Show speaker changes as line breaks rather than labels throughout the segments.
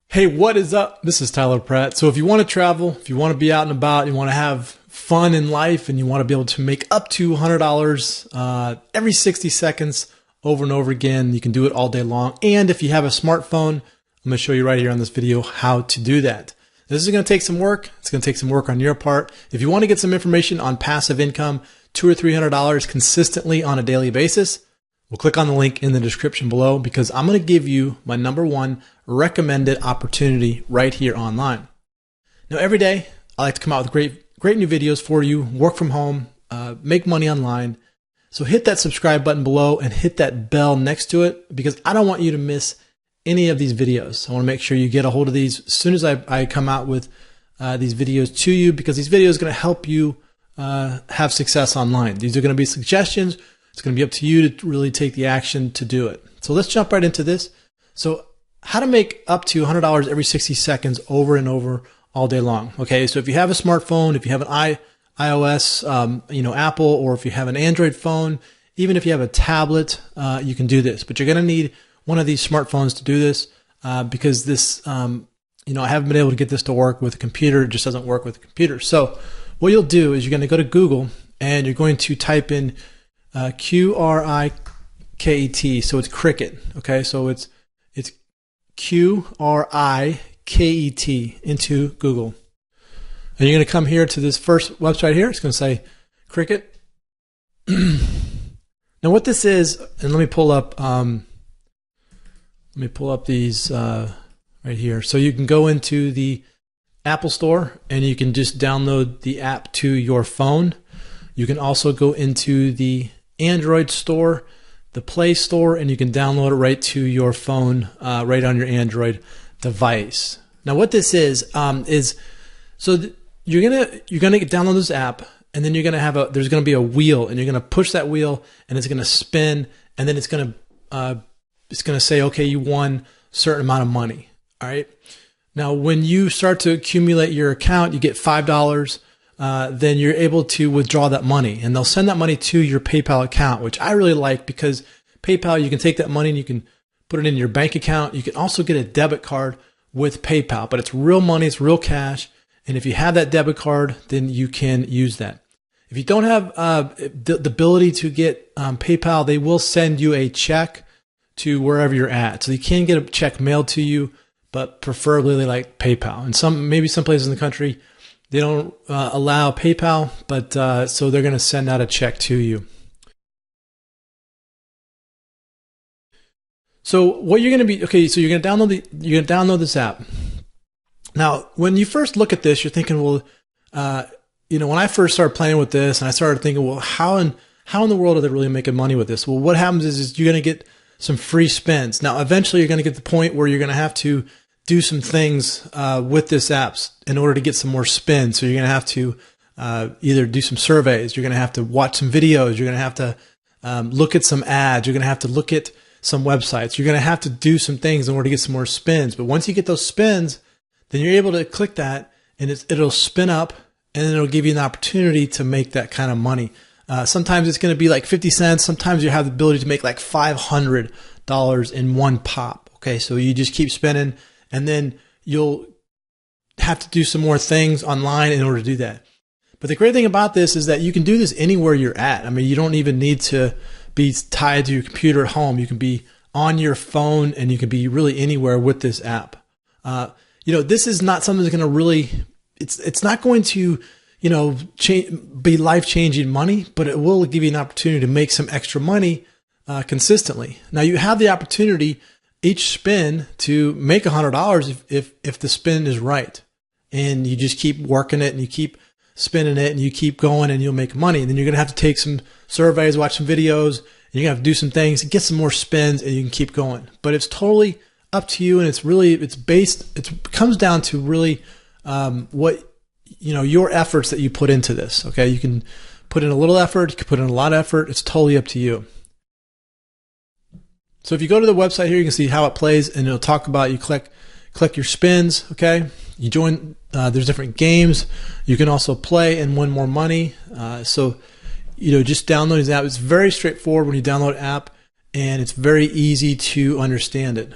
Hey, what is up? This is Tyler Pratt. So if you want to travel, if you want to be out and about, you want to have fun in life, and you want to be able to make up to $100 every 60 seconds over and over again, you can do it all day long. And if you have a smartphone, I'm going to show you right here on this video how to do that. This is going to take some work. It's going to take some work on your part. If you want to get some information on passive income, $200 or $300 consistently on a daily basis, we'll click on the link in the description below, because I'm going to give you my #1 recommended opportunity right here online. Now, every day I like to come out with great new videos for you, work from home, make money online. So hit that subscribe button below and hit that bell next to it, because I don't want you to miss any of these videos. I want to make sure you get a hold of these as soon as I come out with these videos to you, because these videos are going to help you have success online. These are going to be suggestions. It's going to be up to you to really take the action to do it. So let's jump right into this. So how to make up to $100 every 60 seconds over and over all day long. Okay, so if you have a smartphone, if you have an iOS, Apple, or if you have an Android phone, even if you have a tablet, you can do this. But you're going to need one of these smartphones to do this, because this, I haven't been able to get this to work with a computer. It just doesn't work with a computer. So what you'll do is you're going to go to Google and you're going to type in Cricket. So it's cricket. Okay, so it's Cricket into Google. And you're going to come here to this first website here. It's going to say Cricket. Now what this is, and let me pull up these right here. So you can go into the Apple Store and you can just download the app to your phone. You can also go into the Android store, the Play Store, and you can download it right to your phone, right on your Android device. Now, what this is you're gonna download this app, and then there's gonna be a wheel, and you're gonna push that wheel, and it's gonna spin, and then it's gonna say, okay, you won a certain amount of money. All right. Now, when you start to accumulate your account, you get $5. Then you're able to withdraw that money, and they'll send that money to your PayPal account, which I really like, because PayPal, you can take that money and you can put it in your bank account. You can also get a debit card with PayPal, but it's real money, it's real cash. And if you have that debit card, then you can use that. If you don't have the ability to get PayPal, they will send you a check to wherever you're at. So you can get a check mailed to you, but preferably they like PayPal. And maybe some places in the country, they don't allow PayPal, but so they're going to send out a check to you. So what you're going to be, okay, so you're going to download this app. Now, when you first look at this, you're thinking, well, when I first started playing with this, and I started thinking, well, how in the world are they really making money with this? Well, what happens is you're going to get some free spins. Now, eventually, you're going to get to the point where you're going to have to do some things with this app in order to get some more spins. So you're going to have to either do some surveys, you're going to have to watch some videos, you're going to have to look at some ads, you're going to have to look at some websites, you're going to have to do some things in order to get some more spins. But once you get those spins, then you're able to click that, and it'll spin up, and then it'll give you an opportunity to make that kind of money. Sometimes it's going to be like 50 cents. Sometimes you have the ability to make like $500 in one pop. Okay, so you just keep spinning, and then you'll have to do some more things online in order to do that. But the great thing about this is that you can do this anywhere you're at. I mean, you don't even need to be tied to your computer at home. You can be on your phone, and you can be really anywhere with this app. This is not something that's going to really, it's not going to, be life-changing money, but it will give you an opportunity to make some extra money consistently. Now, you have the opportunity each spin to make $100 if the spin is right, and you just keep working it, and you keep spinning it, and you keep going, and you'll make money. And then you're going to have to take some surveys, watch some videos, and you're going to have to do some things, get some more spins, and you can keep going. But it's totally up to you, and it comes down to really what your efforts that you put into this. Okay, you can put in a little effort, you can put in a lot of effort. It's totally up to you. So if you go to the website here, you can see how it plays, and it'll talk about, you click your spins. Okay, you join. There's different games. You can also play and win more money. So just download the app. It's very straightforward when you download an app, and it's very easy to understand it.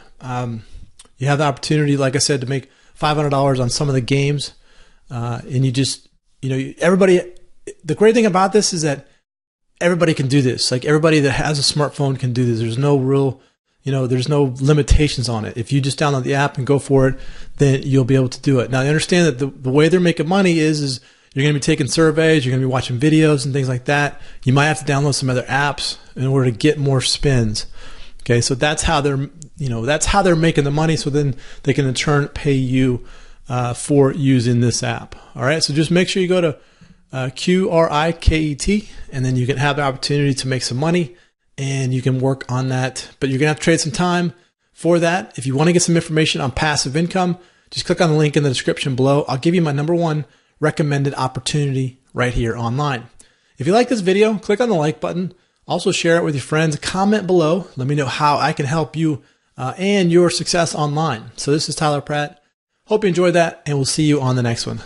You have the opportunity, like I said, to make $500 on some of the games. And you just, everybody, the great thing about this is that everybody can do this. Like everybody that has a smartphone can do this. There's no real, there's no limitations on it. If you just download the app and go for it, then you'll be able to do it. Now, I understand that the way they're making money is you're going to be taking surveys, you're going to be watching videos and things like that. You might have to download some other apps in order to get more spins. Okay, so that's how they're making the money. So then they can in turn pay you for using this app. All right, so just make sure you go to QRIKET, and then you can have the opportunity to make some money, and you can work on that. But you're gonna have to trade some time for that. If you want to get some information on passive income, just click on the link in the description below. I'll give you my #1 recommended opportunity right here online. If you like this video, click on the like button. Also share it with your friends. Comment below. Let me know how I can help you and your success online. So this is Tyler Pratt. Hope you enjoyed that, and we'll see you on the next one.